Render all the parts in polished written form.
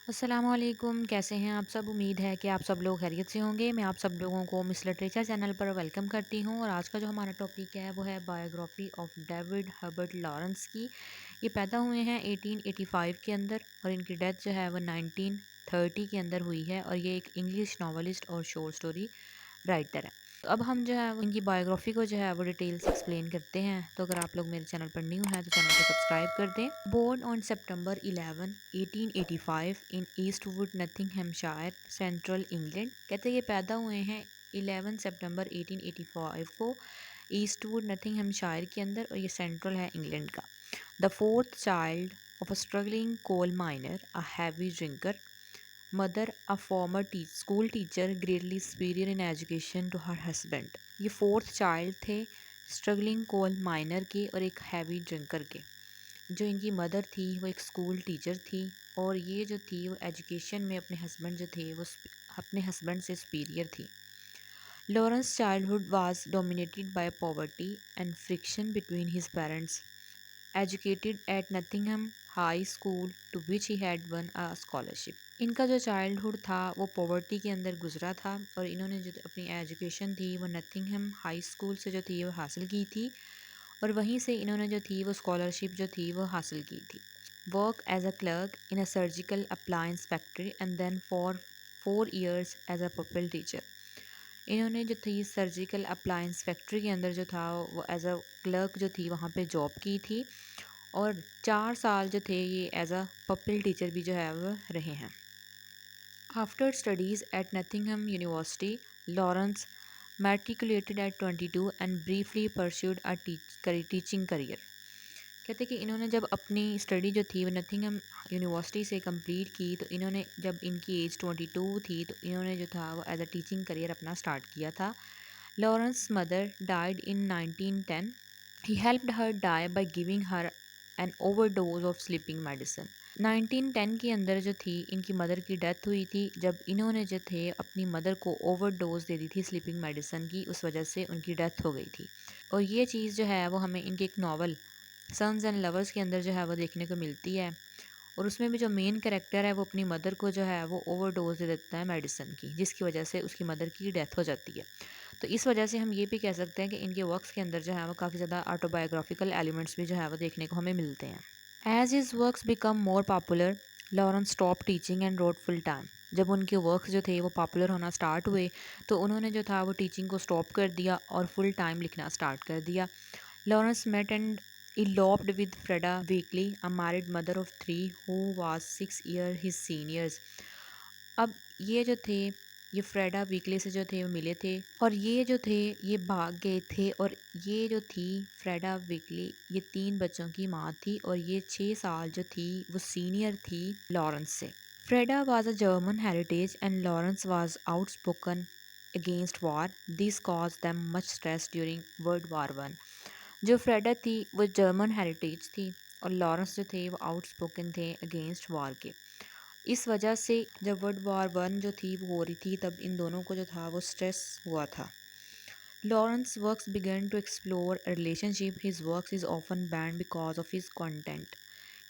अस्सलामुअलैकुम, कैसे हैं आप सब। उम्मीद है कि आप सब लोग खैरियत से होंगे। मैं आप सब लोगों को मिस लिटरेचर चैनल पर वेलकम करती हूँ और आज का जो हमारा टॉपिक है वो है biography of David Herbert Lawrence की। ये पैदा हुए हैं 1885 के अंदर और इनकी डेथ जो है वो 1930 के अंदर हुई है और ये एक इंग्लिश नॉवलिस्ट और शॉर्ट स्टोरी राइटर है। तो अब हम जो है वो इनकी बायोग्राफी को जो है वो डिटेल से एक्सप्लेन करते हैं। तो अगर आप लोग मेरे चैनल पर न्यू हैं तो चैनल को सब्सक्राइब कर दें। Born on September 11 1885 in Eastwood Nottinghamshire central England. कहते हैं ये पैदा हुए हैं 11 सितंबर 1885 को ईस्टवुड नथिंगहैमशायर के अंदर और ये सेंट्रल है इंग्लैंड का। The fourth child of a struggling coal miner, a heavy drinker, mother a former school teacher, greatly superior in education to her husband. ये फोर्थ चाइल्ड थे स्ट्रगलिंग कोल माइनर के और एक हैवी ड्रिंकर के। जो इनकी mother थी वो एक स्कूल टीचर थी और ये जो थी वो एजुकेशन में अपने हस्बैंड जो थे वो अपने हस्बैंड से सुपीरियर थी। Lawrence childhood was dominated by poverty and friction between his parents. Educated at Nottingham high school to which he had won a scholarship. इनका जो चाइल्डहुड था वो पॉवर्टी के अंदर गुजरा था और इन्होंने जो अपनी एजुकेशन थी वो नथिंगहम हाई स्कूल से जो थी वो हासिल की थी और वहीं से इन्होंने जो थी वो स्कॉलरशिप जो थी वो हासिल की थी। Work as a clerk in a surgical appliance factory and then for 4 years as a pupil teacher. इन्होंने जो थी सर्जिकल अप्लायंस फैक्ट्री के अंदर जो था वो एज अ क्लर्क जो थी वहाँ पे जॉब की थी और 4 साल जो थे ये एज अ पपिल टीचर भी जो है वो रहे हैं। After studies at Nottingham university, Lawrence matriculated at 22 and briefly pursued a teaching career. कहते कि इन्होंने जब अपनी स्टडी जो थी वो नथिंगहम यूनिवर्सिटी से कंप्लीट की तो इन्होंने जब इनकी एज 22 थी तो इन्होंने जो था वो एज अ टीचिंग करियर अपना स्टार्ट किया था। Lawrence mother died in 1910। He helped her die by giving her an overdose of sleeping medicine. 1910 के अंदर जो थी इनकी मदर की डेथ हुई थी जब इन्होंने जो थे अपनी मदर को ओवरडोज दे दी थी स्लीपिंग मेडिसिन की, उस वजह से उनकी डेथ हो गई थी। और ये चीज़ जो है वो हमें इनके एक नावल सन्स एंड लवर्स के अंदर जो है वो देखने को मिलती है और उसमें भी जो मेन कैरेक्टर है वो अपनी मदर को जो है वो ओवरडोज दे देता है मेडिसिन की, जिसकी वजह से उसकी मदर की डेथ हो जाती है। तो इस वजह से हम ये भी कह सकते हैं कि इनके वर्क्स के अंदर जो है वो काफ़ी ज़्यादा ऑटोबायोग्राफिकल एलिमेंट्स भी जो है वो देखने को हमें मिलते हैं। As his works become more popular, Lawrence stop teaching and wrote full time. जब उनके वर्क्स जो थे वो पॉपुलर होना स्टार्ट हुए तो उन्होंने जो था वो टीचिंग को स्टॉप कर दिया और फुल टाइम लिखना स्टार्ट कर दिया। Lawrence met and eloped with Freda Weekly, a married mother of 3 who was 6 years his seniors। अब ये जो थे ये फ्रेडा वीकली से जो थे वो मिले थे और ये जो थे ये भाग गए थे और ये जो थी फ्रेडा वीकली ये 3 बच्चों की माँ थी और ये 6 साल जो थी वो सीनियर थी लॉरेंस से। Freda was a German heritage and Lawrence was outspoken against war. This cause them much stress during world war 1। जो फ्रेडा थी वो जर्मन हेरिटेज थी और लॉरेंस जो थे वो आउटस्पोकन थे अगेंस्ट वार के। इस वजह से जब वर्ल्ड वॉर 1 जो थी वो हो रही थी तब इन दोनों को जो था वो स्ट्रेस हुआ था। Lawrence works began to explore relationship, his works is often banned because of his content.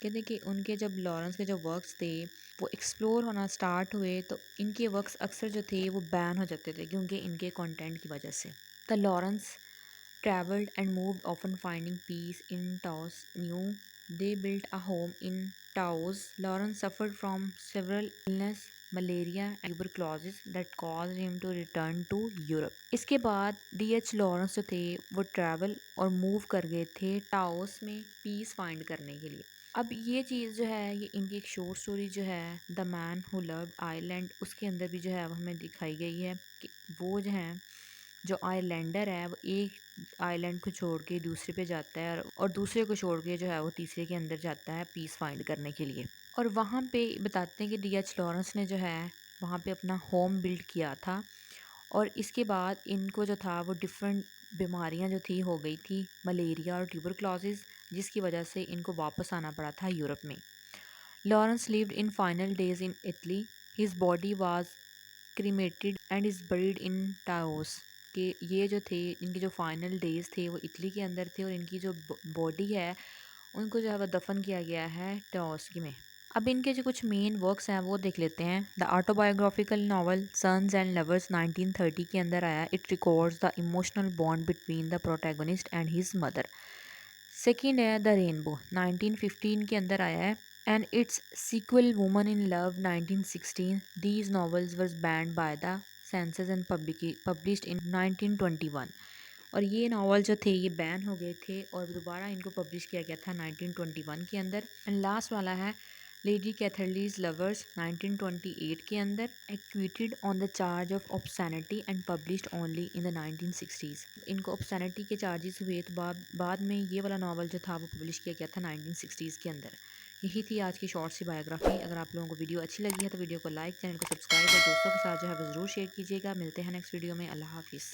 कहते कि उनके जब लॉरेंस के जो वर्क्स थे वो एक्सप्लोर होना स्टार्ट हुए तो इनके वर्क्स अक्सर जो थे वो बैन हो जाते थे क्योंकि इनके कंटेंट की वजह से। The Lawrence traveled and moved, often finding peace in Taos. New, they built a home in Taos. Lawrence suffered from several illness, malaria and tuberculosis that caused him to return to Europe. इसके बाद D.H.. Lawrence जो थे वो travel और move कर गए थे टाओस में पीस फाइंड करने के लिए। अब ये चीज़ जो है ये इनकी एक शॉर्ट स्टोरी जो है the man who loved Ireland उसके अंदर भी जो है वो हमें दिखाई गई है कि वो जो है जो आयरलैंडर है वो एक आइलैंड को छोड़ के दूसरे पे जाता है और दूसरे को छोड़ के जो है वो तीसरे के अंदर जाता है पीस फाइंड करने के लिए। और वहाँ पे बताते हैं कि डी.एच. लॉरेंस ने जो है वहाँ पे अपना होम बिल्ड किया था और इसके बाद इनको जो था वो डिफरेंट बीमारियाँ जो थी हो गई थी, मलेरिया और ट्यूबरक्लोसिस, जिसकी वजह से इनको वापस आना पड़ा था यूरोप में। Lawrence lived in final days in Italy. His body was cremated and is buried in Taos. कि ये जो थे इनके जो फाइनल डेज थे वो इटली के अंदर थे और इनकी जो बॉडी है उनको जो है वह दफन किया गया है टाओस में। अब इनके जो कुछ मेन वर्क्स हैं वो देख लेते हैं। The autobiographical novel Sons and Lovers 1930 के अंदर आया। It records the emotional bond between the protagonist and his mother. Second है द रेनबो 1915 के अंदर आया है। And its sequel Women in Love 1916। These novels was banned by the censors and published in 1921। और ये नावल जो थे ये बैन हो गए थे और दोबारा इनको पब्लिश किया गया था 1921 के अंदर। एंड लास्ट वाला है लेडी कैथरलीज लवर्स 1928 के अंदर। Acquitted on the charge of obscenity and published only in the 1960s। इनको ऑब्सैनिटी के चार्जेस हुए तो बाद में ये वाला नावल जो था वो पब्लिश किया गया था 1960s के अंदर। यही थी आज की शॉर्ट सी बायोग्राफी। अगर आप लोगों को वीडियो अच्छी लगी है तो वीडियो को लाइक, चैनल को सब्सक्राइब और दोस्तों के साथ जो है वो ज़रूर शेयर कीजिएगा। मिलते हैं नेक्स्ट वीडियो में। अल्लाह हाफिज़।